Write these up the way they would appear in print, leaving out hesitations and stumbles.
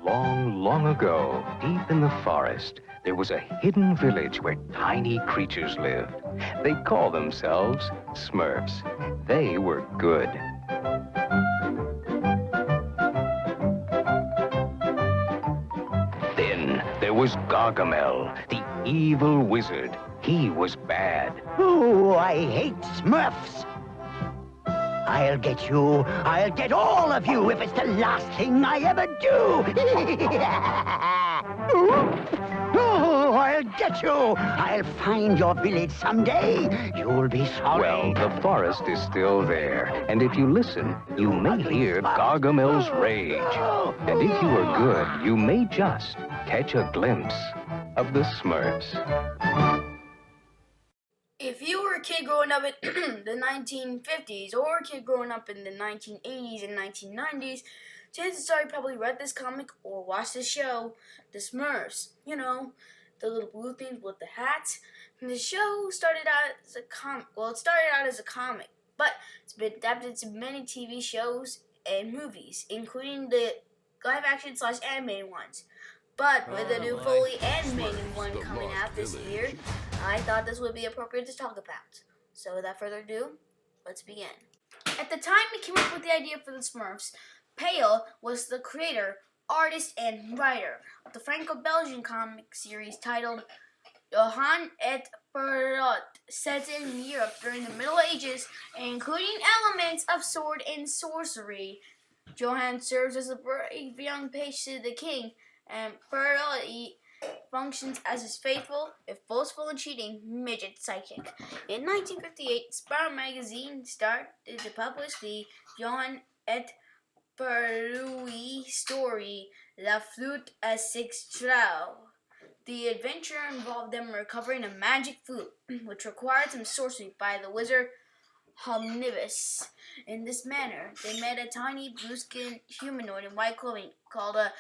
Long, long ago, deep in the forest, there was a hidden village where tiny creatures lived. They called themselves Smurfs. They were good. Then there was Gargamel, the evil wizard. He was bad. Oh, I hate Smurfs. I'll get you. I'll get all of you if it's the last thing I ever do. Oh, I'll get you. I'll find your village someday. You'll be sorry. Well, the forest is still there, and if you listen, you may hear Gargamel's rage. And if you are good, you may just catch a glimpse of the Smurfs. If you were a kid growing up in the 1950s or a kid growing up in the 1980s and 1990s, chances are you probably read this comic or watched this show, The Smurfs. You know, the little blue things with the hats. And the show started out as a comic. Well, it started out as a comic, but it's been adapted to many TV shows and movies, including the live-action / animated ones. But with the new fully animated one coming out this year, I thought this would be appropriate to talk about. So without further ado, let's begin. At the time we came up with the idea for the Smurfs, Pale was the creator, artist, and writer of the Franco-Belgian comic series titled Johan et Perrot, set in Europe during the Middle Ages, including elements of sword and sorcery. Johan serves as a brave young page to the king, and Perrot functions as his faithful, if boastful and cheating, midget sidekick. In 1958, Spirou magazine started to publish the Johan et Perrot story, La Flûte à Six Trous. The adventure involved them recovering a magic flute, which required some sorcery by the wizard Omnibus. In this manner, they met a tiny blue-skinned humanoid in white clothing called a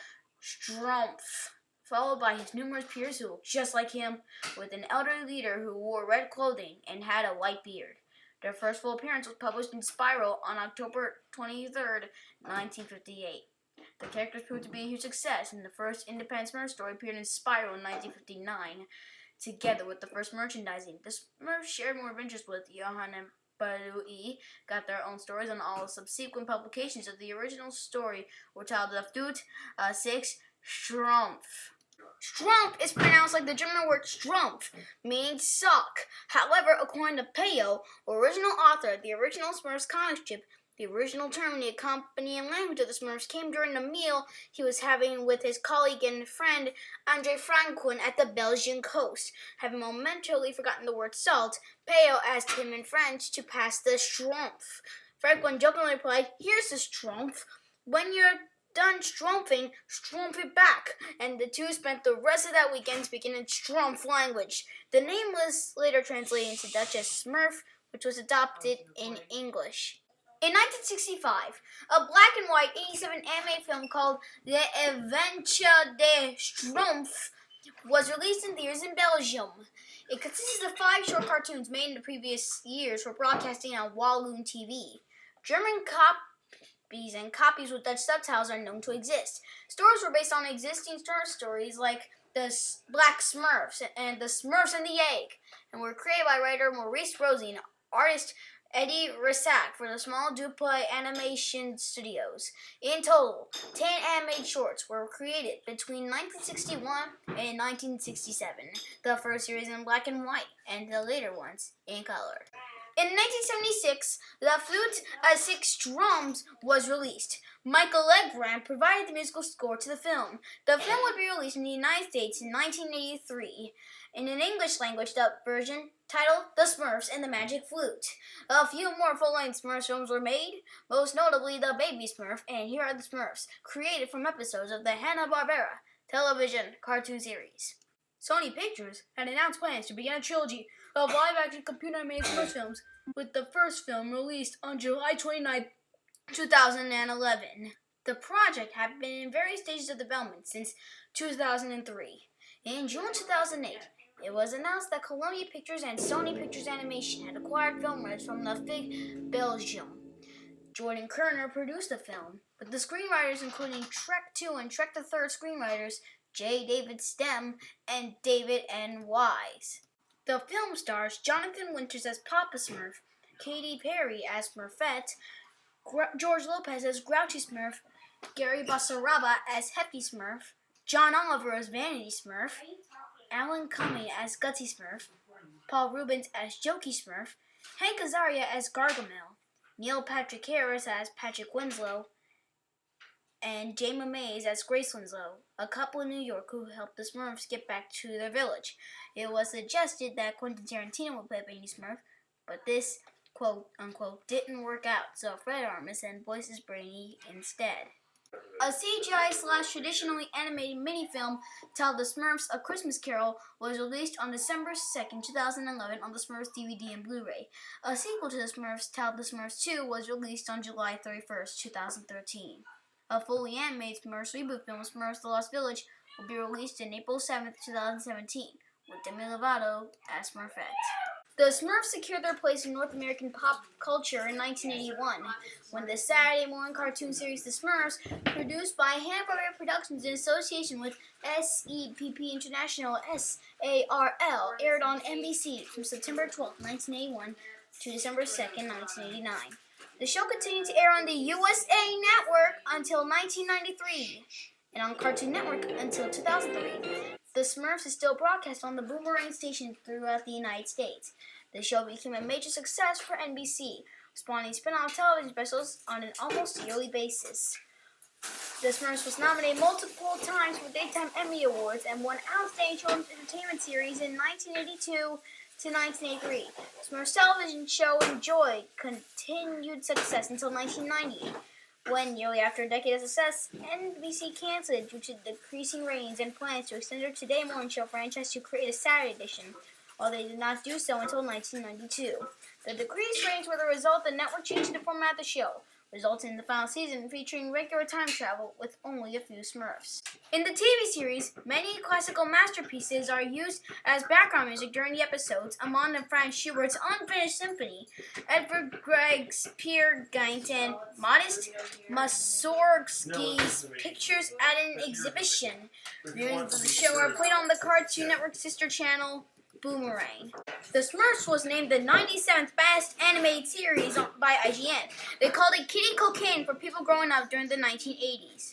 Strumpf, followed by his numerous peers who looked just like him, with an elderly leader who wore red clothing and had a white beard. Their first full appearance was published in Spirou on October 23rd, 1958. The characters proved to be a huge success, and the first independent Smurf story appeared in Spirou in 1959, together with the first merchandising. The Smurfs shared more adventures with Johan and Perrot, got their own stories, and all subsequent publications of the original story were titled La Flûte à Six Strumpf. Strumpf is pronounced like the German word Strumpf, meaning sock. However, according to Peo, original author of the original Smurfs comic strip, the original term in the accompanying language of the Smurfs came during a meal he was having with his colleague and friend Andre Franquin at the Belgian coast. Having momentarily forgotten the word salt, Peo asked him in French to pass the Strumpf. Franquin jokingly replied, "Here's the Strumpf. When you're done strumpfing, strumpf it back," and the two spent the rest of that weekend speaking in Strumpf language. The name was later translated into Dutch as Smurf, which was adopted in English. In 1965, a black and white 87 anime film called The Adventure de Strumpf was released in theaters in Belgium. It consisted of 5 short cartoons made in the previous years for broadcasting on Walloon TV. German copies and copies with Dutch subtitles are known to exist. Stories were based on existing Smurf stories like the Black Smurfs and the Smurfs and the Egg, and were created by writer Maurice Rosy and artist Eddie Rissac for the small Dupuy Animation Studios. In total, 10 animated shorts were created between 1961 and 1967, the first series in black and white, and the later ones in color. In 1976, La Flûte à Six Trous was released. Michael Legrand provided the musical score to the film. The film would be released in the United States in 1983 in an English-language dubbed version titled The Smurfs and the Magic Flute. A few more full-length Smurfs films were made, most notably The Baby Smurf and Here Are the Smurfs, created from episodes of the Hanna-Barbera television cartoon series. Sony Pictures had announced plans to begin a trilogy of live-action computer-animated Smurfs films, with the first film released on July 29, 2011. The project had been in various stages of development since 2003. In June 2008, it was announced that Columbia Pictures and Sony Pictures Animation had acquired film rights from La Fig Belgium. Jordan Kerner produced the film, with the screenwriters including Trek 2 and Trek the Third screenwriters J. David Stem and David N. Wise. The film stars Jonathan Winters as Papa Smurf, Katy Perry as Smurfette, George Lopez as Grouchy Smurf, Gary Basaraba as Hefty Smurf, John Oliver as Vanity Smurf, Alan Cumming as Gutsy Smurf, Paul Rubens as Jokey Smurf, Hank Azaria as Gargamel, Neil Patrick Harris as Patrick Winslow, and Jayma Mays as Grace Winslow, a couple in New York who helped the Smurfs get back to their village. It was suggested that Quentin Tarantino would play Vanity Smurf, but this quote-unquote didn't work out, so Fred Armisen voices Brainy instead. A CGI/traditionally animated mini-film titled The Smurfs: A Christmas Carol was released on December 2nd, 2011 on the Smurfs DVD and Blu-ray. A sequel to The Smurfs titled The Smurfs 2 was released on July 31st, 2013. A fully animated Smurfs reboot film, Smurfs: The Lost Village, will be released on April 7th, 2017, with Demi Lovato as Smurfette. The Smurfs secured their place in North American pop culture in 1981, when the Saturday morning cartoon series The Smurfs, produced by Hanna-Barbera Productions in association with SEPP International SARL, aired on NBC from September 12, 1981 to December 2nd, 1989. The show continued to air on the USA Network until 1993, and on Cartoon Network until 2003. The Smurfs is still broadcast on the Boomerang station throughout the United States. The show became a major success for NBC, spawning spin-off television specials on an almost yearly basis. The Smurfs was nominated multiple times for Daytime Emmy Awards and won Outstanding Children's Entertainment Series in 1982 to 1983. Smurfs television show enjoyed continued success until 1990. When, nearly after a decade of success, NBC canceled due to decreasing ratings and plans to extend their Today Morning Show franchise to create a Saturday edition, while they did not do so until 1992. The decreased ratings were the result of the network changing the format of the show, resulting in the final season featuring regular time travel with only a few Smurfs. In the TV series, many classical masterpieces are used as background music during the episodes, among them Franz Schubert's Unfinished Symphony, Edvard Grieg's Peer Gynt, and Modest Mussorgsky's Pictures at an Exhibition. Viewings of the show are played on the Cartoon Network sister channel, Boomerang. The Smurfs was named the 97th best animated series by IGN. They called it Kitty Cocaine for people growing up during the 1980s.